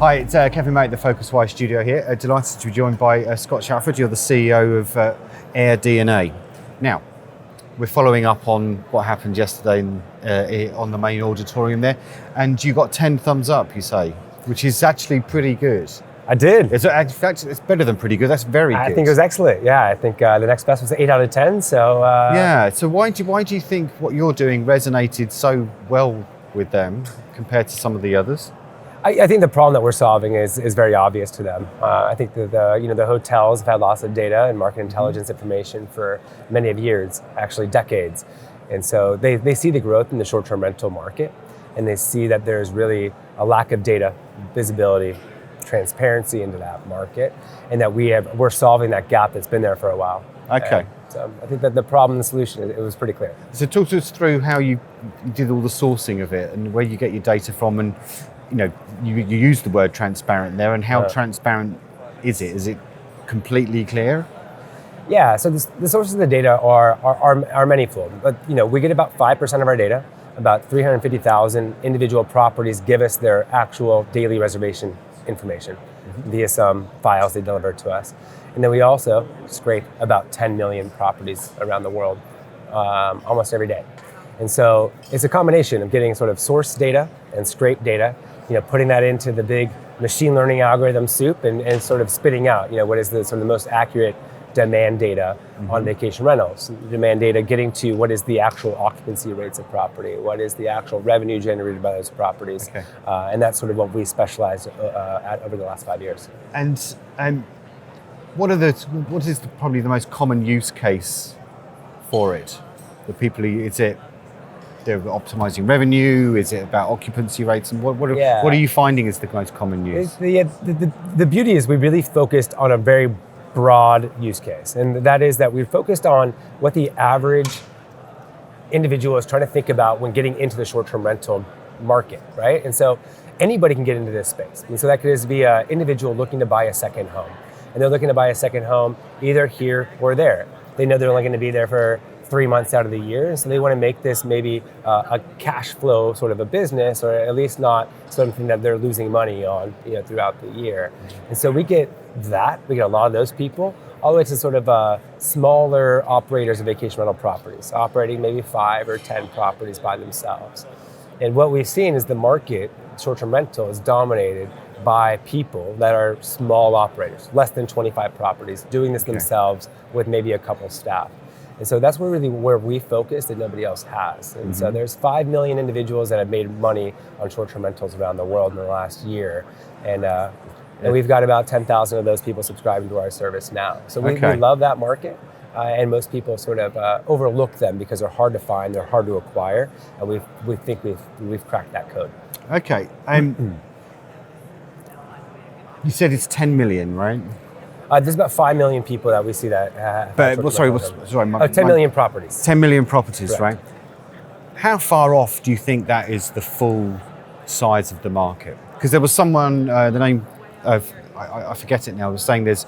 Hi, it's Kevin May at the PhocusWire studio here. Delighted to be joined by Scott Shatford. You're the CEO of AirDNA. Now, we're following up on what happened yesterday on the main auditorium there, and you got 10 thumbs up, you say, which is actually pretty good. I did. In fact, it's better than pretty good. That's very good. I think it was excellent. Yeah, I think the next best was 8 out of 10. So yeah. So why do you think what you're doing resonated so well with them compared to some of the others? I think the problem that we're solving is very obvious to them. I think that the hotels have had lots of data and market intelligence information for many of years, actually decades, and so they see the growth in the short-term rental market, and they see that there's really a lack of data, visibility, transparency into that market, and that we're solving that gap that's been there for a while. Okay. So I think that the problem and the solution, it was pretty clear. So talk to us through how you did all the sourcing of it and where you get your data from, and you use the word transparent there, and how transparent is it? Is it completely clear? Yeah, so the sources of the data are manifold, but we get about 5% of our data. About 350,000 individual properties give us their actual daily reservation information via some files they deliver to us. And then we also scrape about 10 million properties around the world almost every day. And so it's a combination of getting sort of source data and scrape data, putting that into the big machine learning algorithm soup and sort of spitting out, what is the sort of the most accurate demand data on vacation rentals. Demand data getting to what is the actual occupancy rates of property, what is the actual revenue generated by those properties. Okay. And that's sort of what we specialized at over the last 5 years. And what is probably the most common use case for it? Is it they're optimizing revenue? Is it about occupancy rates? And what are you finding is the most common use? The beauty is we really focused on a very broad use case, and that is that we've focused on what the average individual is trying to think about when getting into the short-term rental market, right? And so anybody can get into this space. And so that could be an individual looking to buy a second home, and they're looking to buy a second home either here or there. They know they're only going to be there for 3 months out of the year, and so they want to make this maybe a cash flow sort of a business, or at least not something that they're losing money on throughout the year. And so we get a lot of those people, all the way to sort of smaller operators of vacation rental properties, operating maybe 5 or 10 properties by themselves. And what we've seen is the market, short-term rental, is dominated by people that are small operators, less than 25 properties, doing this themselves with maybe a couple staff. And so that's where we focus that nobody else has. And so there's 5 million individuals that have made money on short-term rentals around the world in the last year. And we've got about 10,000 of those people subscribing to our service now. So we love that market. And most people sort of overlook them because they're hard to find, they're hard to acquire. And we think we've cracked that code. Okay. You said it's 10 million, right? There's about 5 million people that we see that. 10 million properties. 10 million properties, Correct. right? How far off do you think that is the full size of the market? Because there was someone, the name of, I forget it now, was saying there's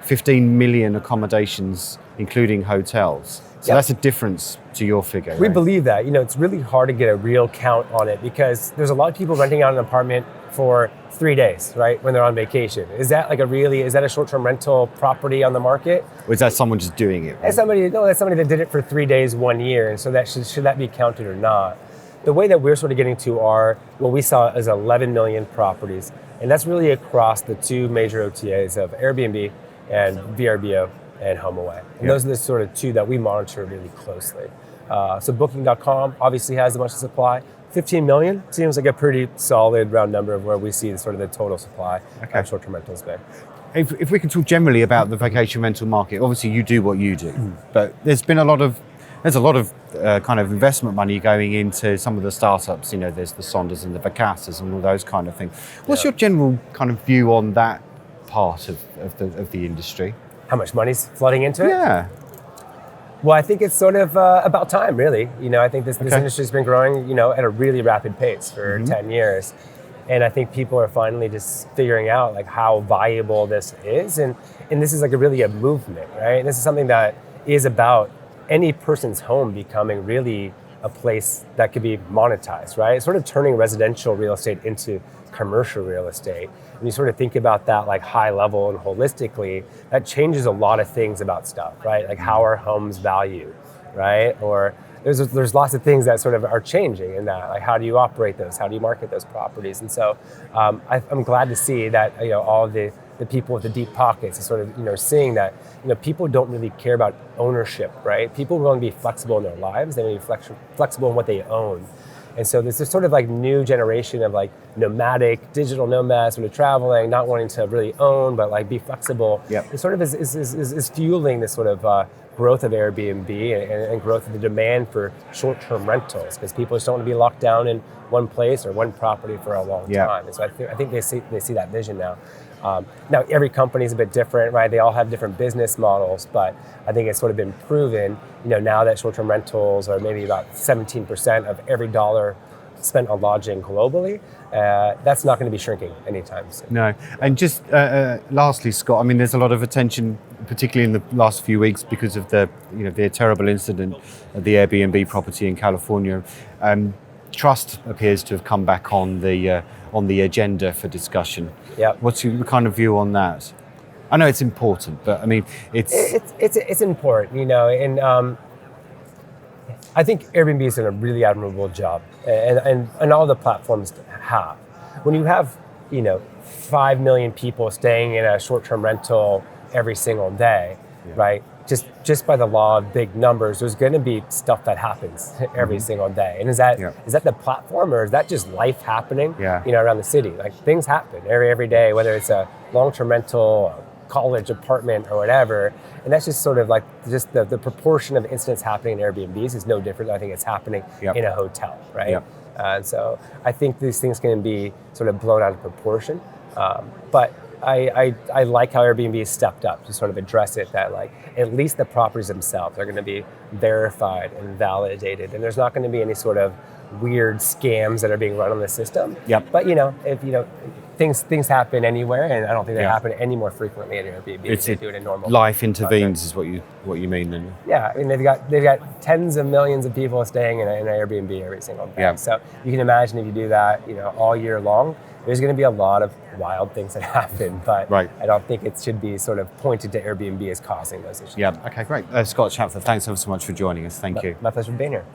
15 million accommodations, including hotels. So that's a difference to your figure. We right? believe that. It's really hard to get a real count on it because there's a lot of people renting out an apartment for 3 days, right, when they're on vacation. Is that a short-term rental property on the market? Or is that someone just doing it? Right? That's somebody that did it for 3 days, 1 year, and so that should that be counted or not? The way that we're sort of getting to what we saw is 11 million properties, and that's really across the 2 major OTAs of Airbnb and VRBO and HomeAway. And those are the sort of 2 that we monitor really closely. So Booking.com obviously has a bunch of supply. 15 million seems like a pretty solid round number of where we see sort of the total supply of short-term rentals there. If we can talk generally about the vacation rental market, obviously you do what you do, but there's a lot of kind of investment money going into some of the startups. There's the Sonders and the Vacatas and all those kind of things. What's your general kind of view on that part of the industry? How much money's flooding into it? Yeah. Well, I think it's sort of about time, really. I think this industry's been growing, at a really rapid pace for 10 years. And I think people are finally just figuring out like how valuable this is. And this is like a movement, right? And this is something that is about any person's home becoming really a place that could be monetized, right? Sort of turning residential real estate into commercial real estate. When you sort of think about that like high level and holistically, that changes a lot of things about stuff, right? Like how are homes valued, right? Or there's lots of things that sort of are changing in that. Like how do you operate those? How do you market those properties? And so I'm glad to see that all of the people with the deep pockets are sort of seeing that people don't really care about ownership, right? People want to be flexible in their lives. They want to be flexible in what they own. And so there's this sort of like new generation of like nomadic digital nomads sort of traveling, not wanting to really own, but like be flexible. Yep. It sort of is fueling this sort of growth of Airbnb and growth of the demand for short-term rentals, because people just don't want to be locked down in one place or one property for a long time. And so I think they see that vision now. Now every company is a bit different, right? They all have different business models, but I think it's sort of been proven, now that short-term rentals are maybe about 17% of every dollar spent on lodging globally, that's not going to be shrinking anytime soon. No, and just lastly, Scott, I mean, there's a lot of attention, particularly in the last few weeks, because of the terrible incident at the Airbnb property in California. Trust appears to have come back on the agenda for discussion. Yep. What's your kind of view on that? I know it's important, but I mean, it's important, and I think Airbnb has done a really admirable job, and all the platforms have. When you have 5 million people staying in a short-term rental every single day, right? Just by the law of big numbers, there's going to be stuff that happens every single day. And is that the platform, or is that just life happening? Around the city, like things happen every day, whether it's a long-term rental, a college apartment, or whatever. And that's just sort of like just the proportion of incidents happening in Airbnbs is no different than I think it's happening in a hotel, right? And so I think these things can be sort of blown out of proportion, but I like how Airbnb has stepped up to sort of address it, that like at least the properties themselves are going to be verified and validated, and there's not going to be any sort of weird scams that are being run on the system. But if things happen anywhere, and I don't think they happen any more frequently at Airbnb than they do in a normal life intervenes is what you mean then. Yeah, I mean they've got tens of millions of people staying in an Airbnb every single day. So you can imagine if you do that all year long, there's going to be a lot of wild things that happen, but I don't think it should be sort of pointed to Airbnb as causing those issues. Okay, great. Scott Shatford, thanks ever so much for joining us. Thank you. My pleasure for being here.